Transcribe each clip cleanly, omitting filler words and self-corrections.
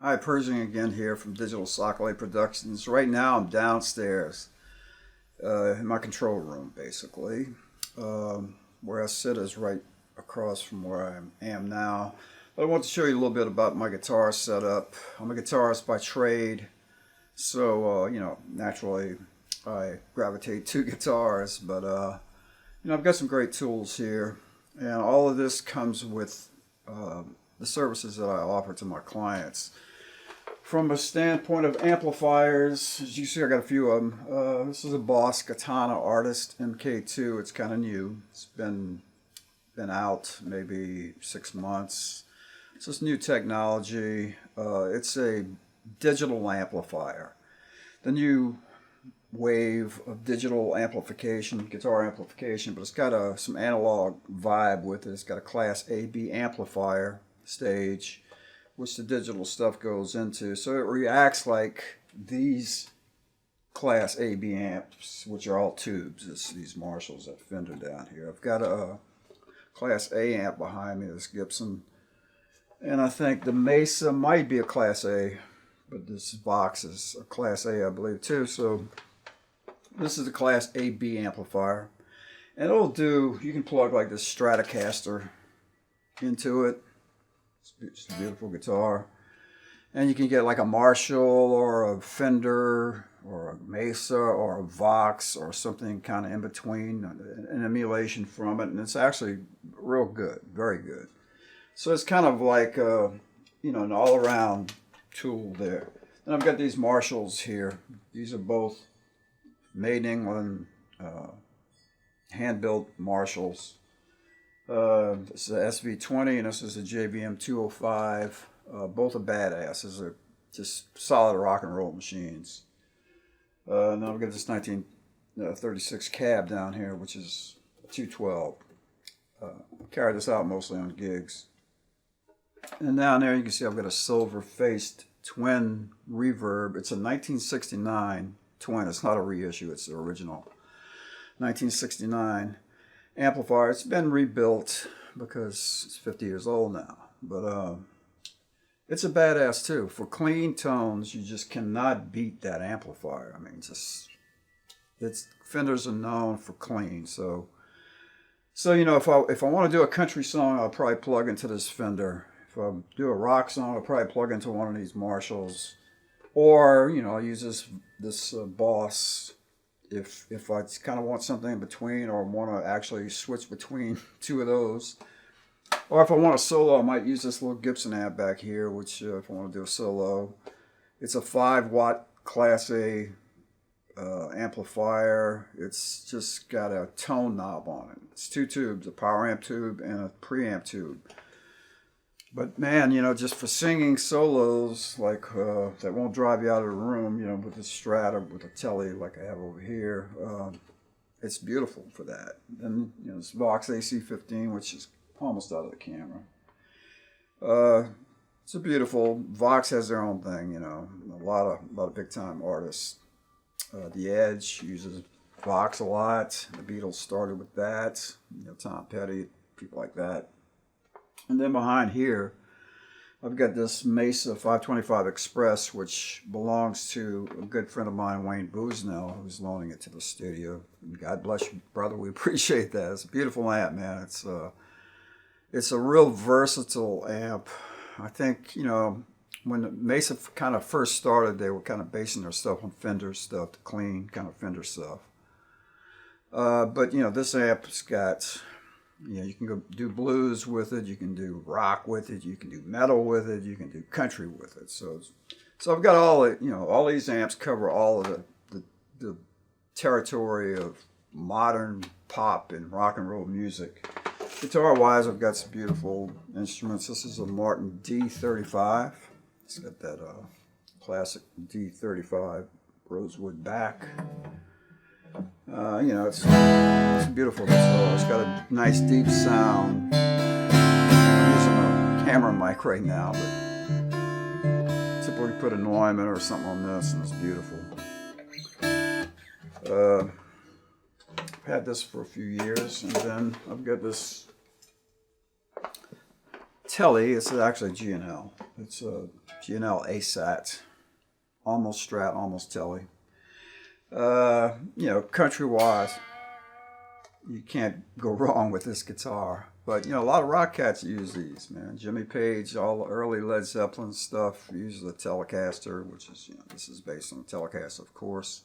Hi, Pershing again here from Digital Sacalait Productions. Right now I'm downstairs in my control room, basically. Where I sit is right across from where I am now. But I want to show you a little bit about my guitar setup. I'm a guitarist by trade, so, naturally I gravitate to guitars, but, I've got some great tools here, and all of this comes with the services that I offer to my clients. From a standpoint of amplifiers, as you see, I got a few of them. This is a Boss Katana Artist MK2. It's kind of new. It's been out maybe 6 months. It's this new technology. It's a digital amplifier. The new wave of digital amplification, guitar amplification, but it's got some analog vibe with it. It's got a Class AB amplifier stage, which the digital stuff goes into. So it reacts like these Class AB amps, which are all tubes. It's these Marshalls, that Fender down here. I've got a Class A amp behind me, this Gibson. And I think the Mesa might be a Class A, but this Vox is a Class A, I believe, too. So this is a Class AB amplifier. And it'll do, you can plug like this Stratocaster into it. It's a beautiful guitar. And you can get like a Marshall or a Fender or a Mesa or a Vox or something kind of in between, an emulation from it. And it's actually real good, very good. So it's kind of like, an all-around tool there. And I've got these Marshalls here. These are both made in England, hand-built Marshalls. This is a SV20 and this is a JVM 205. Both are badasses. They're just solid rock and roll machines. Now I've got this 1936 cab down here, which is a 212. Carry this out mostly on gigs. And down there you can see I've got a silver-faced twin reverb. It's a 1969 twin. It's not a reissue. It's the original 1969 amplifier. It's been rebuilt because it's 50 years old now, but it's a badass too. For clean tones, you just cannot beat that amplifier. I mean, it's Fenders are known for clean. So if I want to do a country song, I'll probably plug into this Fender. If I do a rock song, I'll probably plug into one of these Marshalls, or I'll use this Boss. If I kind of want something in between, or want to actually switch between two of those, or if I want a solo, I might use this little Gibson amp back here, which if I want to do a solo, it's a 5-watt Class A amplifier. It's just got a tone knob on it. It's 2 tubes, a power amp tube and a preamp tube. But man, just for singing solos like that won't drive you out of the room, with a Strata, with a Telly like I have over here, it's beautiful for that. And this Vox AC15, which is almost out of the camera. It's a beautiful. Vox has their own thing, a lot of big time artists. The Edge uses Vox a lot. The Beatles started with that. Tom Petty, people like that. And then behind here, I've got this Mesa 525 Express, which belongs to a good friend of mine, Wayne Boosnell, who's loaning it to the studio. And God bless you, brother. We appreciate that. It's a beautiful amp, man. It's a real versatile amp. I think, when the Mesa kind of first started, they were kind of basing their stuff on Fender stuff, the clean kind of Fender stuff. But this amp's got... you can go do blues with it, you can do rock with it, you can do metal with it, you can do country with it. So I've got all these amps cover all of the territory of modern pop and rock and roll music. Guitar-wise, I've got some beautiful instruments. This is a Martin D35. It's got that classic D35 rosewood back. It's a beautiful guitar. It's got a nice deep sound. I'm using a camera mic right now, but typically put a Neumann or something on this, and it's beautiful. I've had this for a few years, and then I've got this Telly. It's actually G&L. It's a G&L ASAT, almost Strat, almost Telly. Country wise, you can't go wrong with this guitar. But a lot of rock cats use these, man. Jimmy Page, all the early Led Zeppelin stuff uses a Telecaster, which is, this is based on a Telecaster, of course.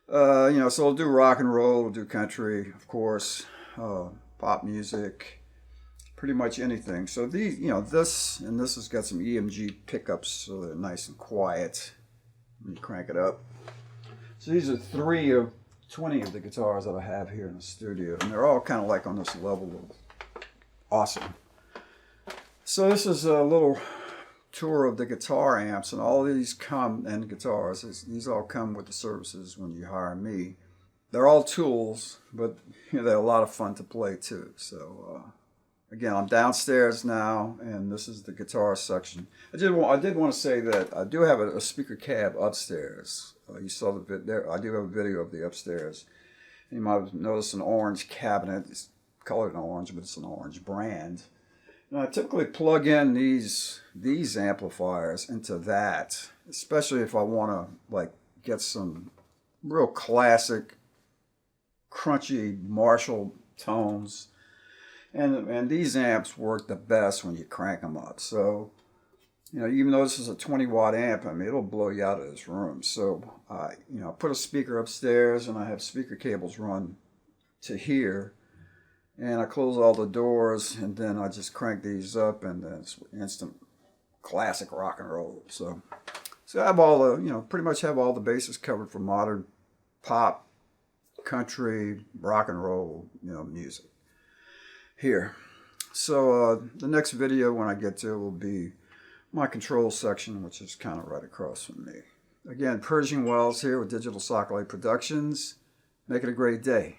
So we'll do rock and roll, we'll do country, of course, pop music, pretty much anything. So these, this has got some EMG pickups, so they're nice and quiet when you crank it up. So these are 3 of 20 of the guitars that I have here in the studio, and they're all kind of like on this level of awesome. So this is a little tour of the guitar amps, and all these come, and guitars, these all come with the services when you hire me. They're all tools, but they're a lot of fun to play too. So again, I'm downstairs now, and this is the guitar section. I did want to say that I do have a speaker cab upstairs. You saw the bit there. I do have a video of the upstairs. You might have noticed an orange cabinet. It's colored in orange, but it's an orange brand. And I typically plug in these amplifiers into that, especially if I want to get some real classic, crunchy Marshall tones. And these amps work the best when you crank them up. So, even though this is a 20-watt amp, it'll blow you out of this room. So, I put a speaker upstairs, and I have speaker cables run to here. And I close all the doors, and then I just crank these up, and then it's instant classic rock and roll. So I have all the, pretty much have all the bases covered for modern pop, country, rock and roll, music here. So the next video when I get to it will be my control section, which is kind of right across from me. Again, Pershing Wells here with Digital Sacalait Productions. Make it a great day.